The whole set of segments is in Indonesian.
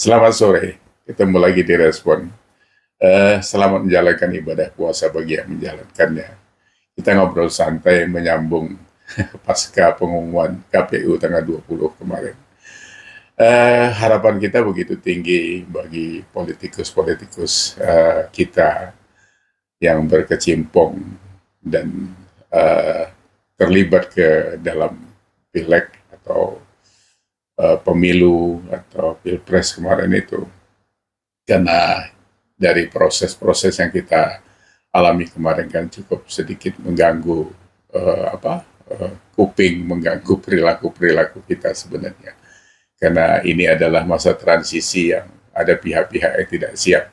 Selamat sore, ketemu lagi di Respon. Selamat menjalankan ibadah puasa bagi yang menjalankannya. Kita ngobrol santai menyambung pasca pengumuman KPU tanggal 20 kemarin. Harapan kita begitu tinggi bagi politikus-politikus kita yang berkecimpung dan terlibat ke dalam pileg atau pemilu atau pilpres kemarin itu, karena dari proses-proses yang kita alami kemarin kan cukup sedikit mengganggu kuping, mengganggu perilaku-perilaku kita sebenarnya, karena ini adalah masa transisi yang ada pihak-pihak yang tidak siap.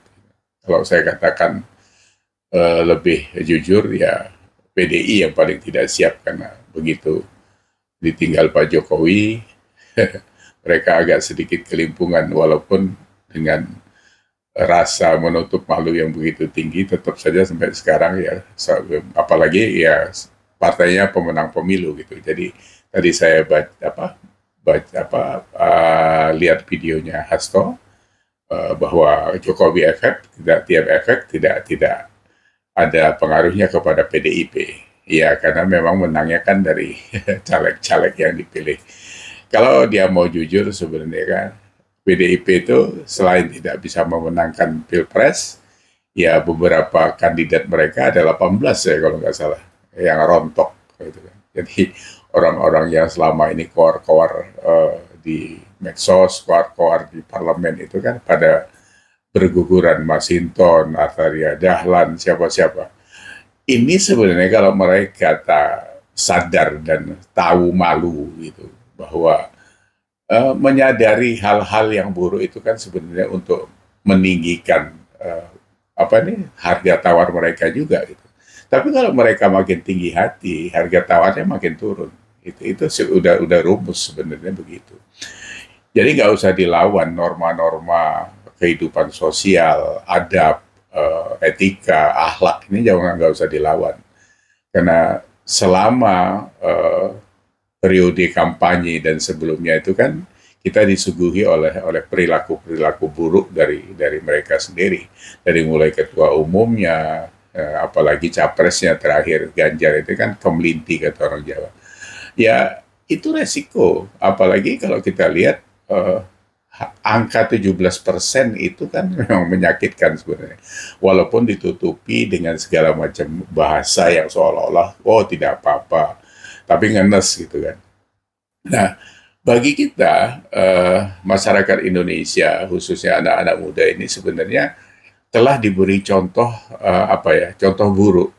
Kalau saya katakan lebih jujur, ya PDI yang paling tidak siap, karena begitu ditinggal Pak Jokowi mereka agak sedikit kelimpungan, walaupun dengan rasa menutup malu yang begitu tinggi, tetap saja sampai sekarang ya, apalagi ya partainya pemenang pemilu gitu. Jadi tadi saya lihat videonya Hasto, bahwa Jokowi efek, tiap efek tidak ada pengaruhnya kepada PDIP. Ya, karena memang menangnya kan dari caleg-caleg yang dipilih. Kalau dia mau jujur, sebenarnya kan PDIP itu selain tidak bisa memenangkan pilpres, ya beberapa kandidat mereka ada 18 ya kalau nggak salah, yang rontok gitu kan. Jadi orang-orang yang selama ini koar-koar di medsos, koar-koar di parlemen itu kan pada berguguran. Masinton, Arteria Dahlan, siapa-siapa. Ini sebenarnya kalau mereka tak sadar dan tahu malu gitu, bahwa menyadari hal-hal yang buruk itu kan sebenarnya untuk meninggikan harga tawar mereka juga gitu. Tapi kalau mereka makin tinggi hati, harga tawarnya makin turun. Itu udah rumus sebenarnya begitu. Jadi nggak usah dilawan norma-norma kehidupan sosial, adab, etika, akhlak, ini jangan, nggak usah dilawan. Karena selama periode kampanye dan sebelumnya itu kan kita disuguhi oleh perilaku buruk dari mereka sendiri, dari mulai ketua umumnya, apalagi capresnya terakhir Ganjar itu kan kemelinti kata orang Jawa. Ya itu resiko, apalagi kalau kita lihat angka 17% itu kan memang menyakitkan sebenarnya, walaupun ditutupi dengan segala macam bahasa yang seolah-olah tidak apa-apa, tapi ngenes gitu kan. Nah, bagi kita masyarakat Indonesia, khususnya anak-anak muda ini, sebenarnya telah diberi contoh contoh buruk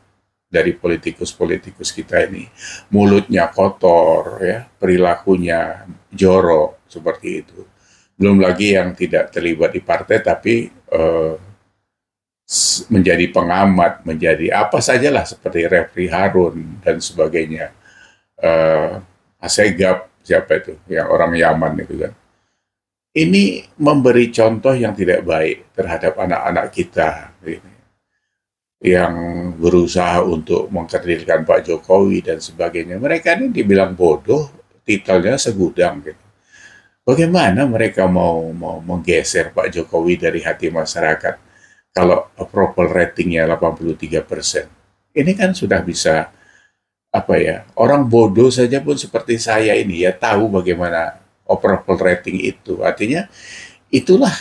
dari politikus-politikus kita ini. Mulutnya kotor, ya, perilakunya jorok seperti itu. Belum lagi yang tidak terlibat di partai tapi menjadi pengamat, menjadi apa sajalah, seperti Refri Harun dan sebagainya. Asegab, siapa itu, yang orang Yaman itu kan. Ini memberi contoh yang tidak baik terhadap anak-anak kita ini, yang berusaha untuk mengkerdilkan Pak Jokowi dan sebagainya. Mereka ini dibilang bodoh, titelnya segudang gitu. Bagaimana mereka mau menggeser Pak Jokowi dari hati masyarakat kalau approval ratingnya 83%? Ini kan sudah bisa, orang bodoh saja pun seperti saya ini ya tahu bagaimana approval rating itu. Artinya itulah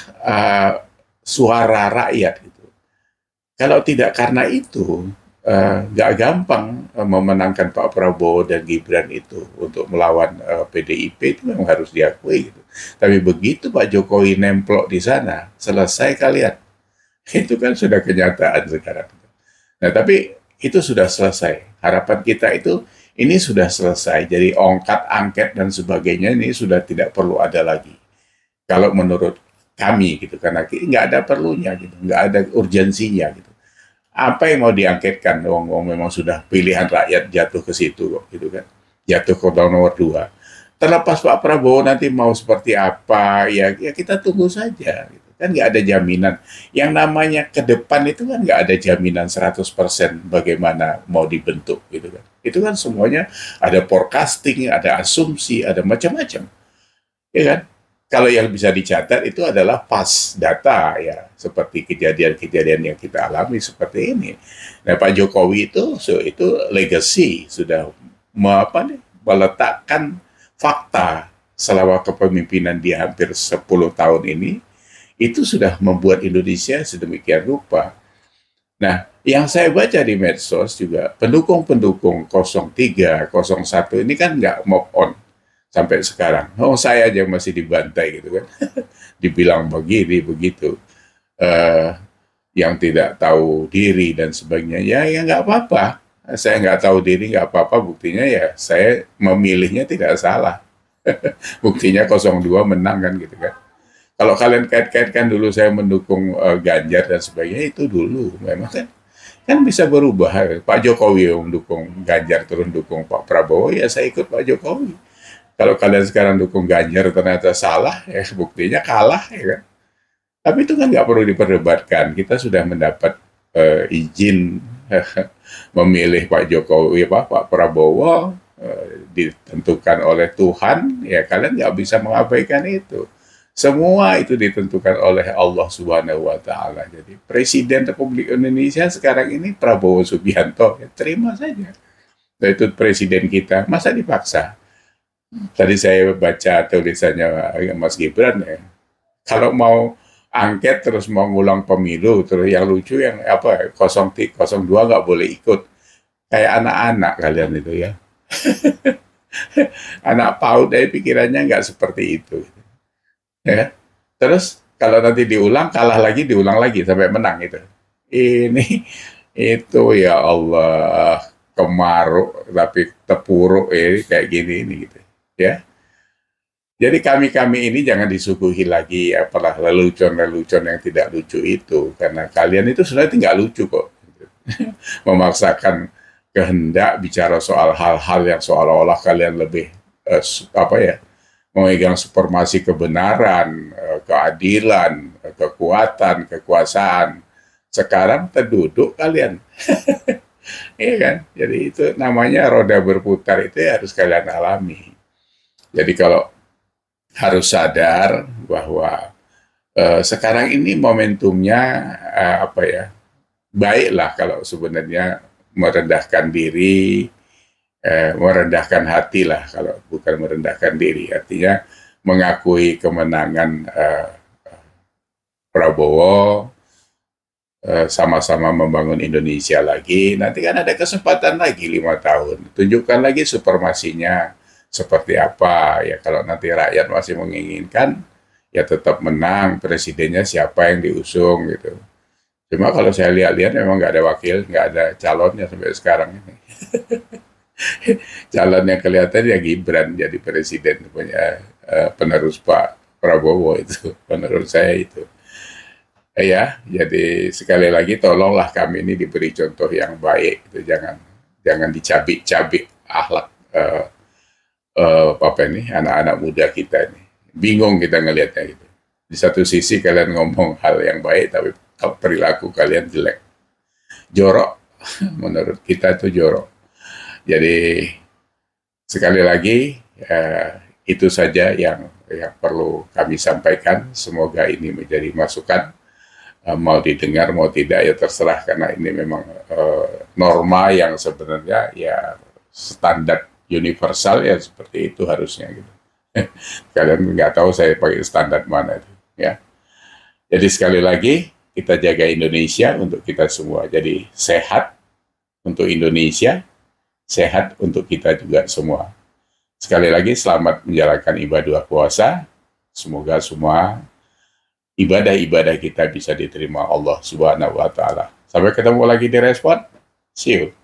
suara rakyat gitu. Kalau tidak karena itu, nggak gampang memenangkan Pak Prabowo dan Gibran itu untuk melawan PDIP, itu memang harus diakui gitu. Tapi begitu Pak Jokowi nemplok di sana, selesai kalian. Itu kan sudah kenyataan sekarang. Nah, tapi itu sudah selesai. Harapan kita itu ini sudah selesai. Jadi ongkat, angket dan sebagainya ini sudah tidak perlu ada lagi. Kalau menurut kami gitu, karena nggak ada perlunya gitu, nggak ada urgensinya gitu. Apa yang mau diangketkan? Memang sudah pilihan rakyat jatuh ke situ kok, gitu kan? Jatuh ke nomor 2. Terlepas Pak Prabowo nanti mau seperti apa, ya kita tunggu saja. Gitu. Kan nggak ada jaminan. Yang namanya ke depan itu kan nggak ada jaminan 100% bagaimana mau dibentuk, gitu kan? Itu kan semuanya ada forecasting, ada asumsi, ada macam-macam, ya kan? kalau yang bisa dicatat itu adalah pas data ya, seperti kejadian-kejadian yang kita alami seperti ini. Nah, Pak Jokowi itu legacy sudah meletakkan fakta selama kepemimpinan dia hampir 10 tahun ini, itu sudah membuat Indonesia sedemikian rupa. Nah, yang saya baca di medsos juga, pendukung-pendukung 03, 01 ini kan nggak move on sampai sekarang. Oh, saya aja masih dibantai gitu kan. Dibilang begini, begitu. Yang tidak tahu diri dan sebagainya. Ya nggak apa-apa. Saya nggak tahu diri, nggak apa-apa. Buktinya ya saya memilihnya tidak salah. Buktinya 02 menang kan gitu kan. Kalau kalian kait-kaitkan dulu saya mendukung Ganjar dan sebagainya, itu dulu memang kan bisa berubah. Pak Jokowi yang mendukung Ganjar turun dukung Pak Prabowo, ya saya ikut Pak Jokowi. Kalau kalian sekarang dukung Ganjar ternyata salah, ya buktinya kalah ya kan. Tapi itu kan nggak perlu diperdebatkan. Kita sudah mendapat izin memilih Pak Jokowi, Pak Prabowo, ditentukan oleh Tuhan, ya kalian nggak bisa mengabaikan itu. Semua itu ditentukan oleh Allah Subhanahu wa Ta'ala. Jadi Presiden Republik Indonesia sekarang ini Prabowo Subianto, ya terima saja. Nah, itu presiden kita, masa dipaksa? Tadi saya baca tulisannya Mas Gibran ya. Kalau mau angket terus mau ngulang pemilu, terus yang lucu yang 02 nggak boleh ikut. Kayak anak-anak kalian itu ya. Anak PAUD pikirannya nggak seperti itu. Ya. Terus kalau nanti diulang, kalah lagi, diulang lagi sampai menang itu. Ini itu ya Allah, kemaruk tapi tepuruk kayak gini ini gitu. Ya. Jadi kami ini jangan disuguhi lagi apalah lelucon-lelucon yang tidak lucu itu, karena kalian itu sebenarnya nggak lucu kok. Memaksakan kehendak bicara soal hal-hal yang seolah-olah kalian lebih memegang supremasi kebenaran, keadilan, kekuatan, kekuasaan. Sekarang terduduk kalian. Iya kan? Jadi itu namanya roda berputar, itu ya harus kalian alami. Jadi kalau harus sadar bahwa sekarang ini momentumnya baiklah kalau sebenarnya merendahkan diri, merendahkan hati lah, kalau bukan merendahkan diri, artinya mengakui kemenangan Prabowo, sama-sama membangun Indonesia lagi. Nanti kan ada kesempatan lagi 5 tahun, tunjukkan lagi supremasinya seperti apa ya. Kalau nanti rakyat masih menginginkan, ya tetap menang, presidennya siapa yang diusung gitu. Cuma kalau saya lihat-lihat memang nggak ada wakil, nggak ada calonnya sampai sekarang ini. Calon yang kelihatan ya Gibran jadi presiden, punya penerus Pak Prabowo itu, menurut saya itu. Ya, jadi sekali lagi tolonglah kami ini diberi contoh yang baik, itu jangan dicabik-cabik akhlak anak-anak muda kita ini. Bingung kita ngelihatnya gitu. Di satu sisi kalian ngomong hal yang baik, tapi perilaku kalian jelek, jorok. Menurut kita itu jorok. Jadi sekali lagi itu saja yang perlu kami sampaikan. Semoga ini menjadi masukan, mau didengar mau tidak ya terserah, karena ini memang norma yang sebenarnya ya standar universal ya seperti itu harusnya gitu. Kalian nggak tahu saya pakai standar mana itu ya. Jadi sekali lagi kita jaga Indonesia untuk kita semua. Jadi sehat untuk Indonesia, sehat untuk kita juga semua. Sekali lagi selamat menjalankan ibadah puasa. Semoga semua ibadah-ibadah kita bisa diterima Allah Subhanahu wa Ta'ala. Sampai ketemu lagi di Respon. See you.